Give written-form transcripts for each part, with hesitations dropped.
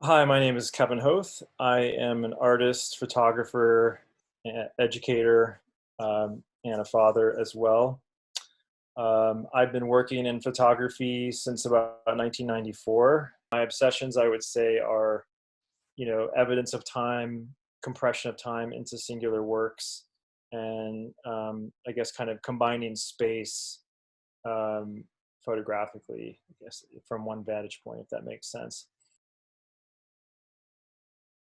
Hi, my name is Kevin Hoth. I am an artist, photographer, educator, and a father as well. I've been working in photography since about 1994. My obsessions, I would say, are evidence of time, compression of time into singular works, and I guess kind of combining space um, photographically, I guess, from one vantage point, if that makes sense.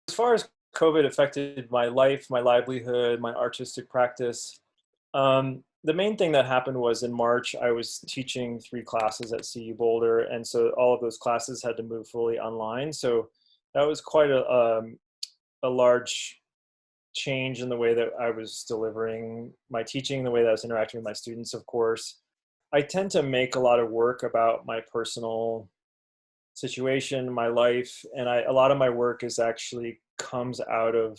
As far as COVID affected my life, my livelihood, my artistic practice, the main thing that happened was in March, I was teaching 3 classes at CU Boulder, and so all of those classes had to move fully online. So that was quite a large change in the way that I was delivering my teaching, the way that I was interacting with my students, of course. I tend to make a lot of work about my personal situation, my life, and a lot of my work is actually comes out of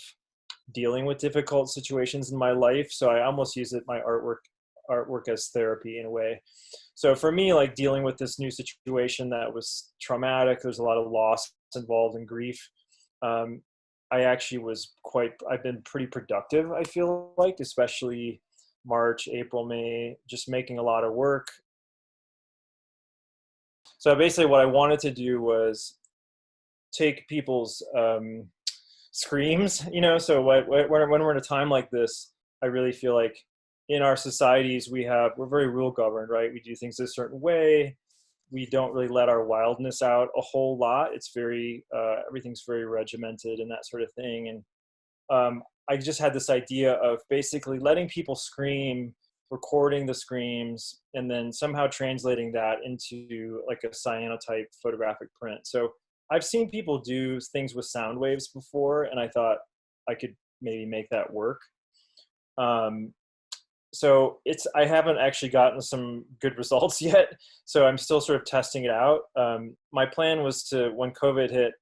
dealing with difficult situations in my life. So I almost use it my artwork as therapy in a way. So for me, like dealing with this new situation that was traumatic, there's a lot of loss involved and grief. Um, I actually I've been pretty productive, I feel like, especially March, April, May, just making a lot of work. So basically what I wanted to do was take people's screams, so when we're in a time like this, I really feel like in our societies we're very rule governed, right? We do things a certain way. We don't really let our wildness out a whole lot. It's very everything's very regimented and that sort of thing. And I just had this idea of basically letting people scream, recording the screams, and then somehow translating that into like a cyanotype photographic print. So I've seen people do things with sound waves before, and I thought I could maybe make that work. Um, so I haven't actually gotten some good results yet. So I'm still sort of testing it out. My plan was to, when COVID hit,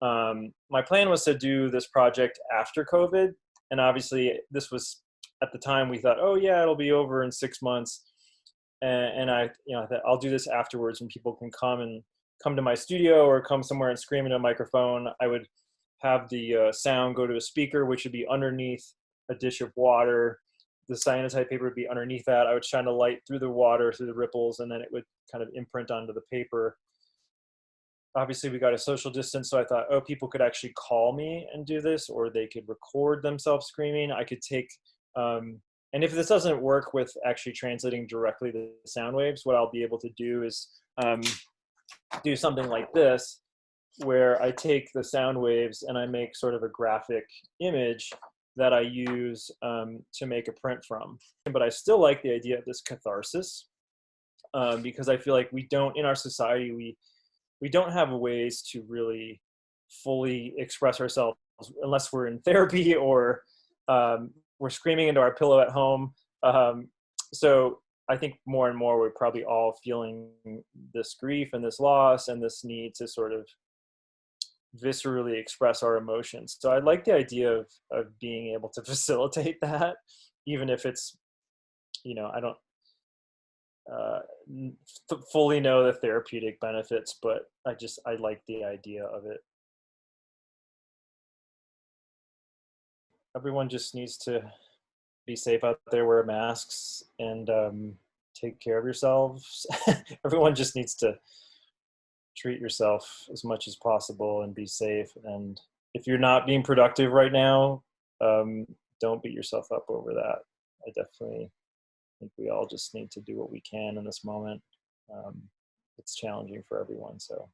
my plan was to do this project after COVID. And obviously this was, at the time we thought, oh yeah, it'll be over in 6 months. And I thought I'll do this afterwards when people can come to my studio or come somewhere and scream into a microphone. I would have the sound go to a speaker, which would be underneath a dish of water. The cyanotype paper would be underneath that. I would shine a light through the water, through the ripples, and then it would kind of imprint onto the paper. Obviously we got a social distance, so I thought, oh, people could actually call me and do this, or they could record themselves screaming. I could take and if this doesn't work with actually translating directly the sound waves, what I'll be able to do is do something like this, where I take the sound waves and I make sort of a graphic image that I use to make a print from. But I still like the idea of this catharsis, because I feel like we don't, in our society, we don't have ways to really fully express ourselves unless we're in therapy or we're screaming into our pillow at home. So I think more and more we're probably all feeling this grief and this loss and this need to sort of viscerally express our emotions. So I like the idea of being able to facilitate that, even if it's, I don't uh, fully know the therapeutic benefits, but I like the idea of it. Everyone just needs to be safe out there, wear masks, and take care of yourselves. Everyone just needs to treat yourself as much as possible and be safe. And if you're not being productive right now, don't beat yourself up over that. I definitely think we all just need to do what we can in this moment. It's challenging for everyone, so.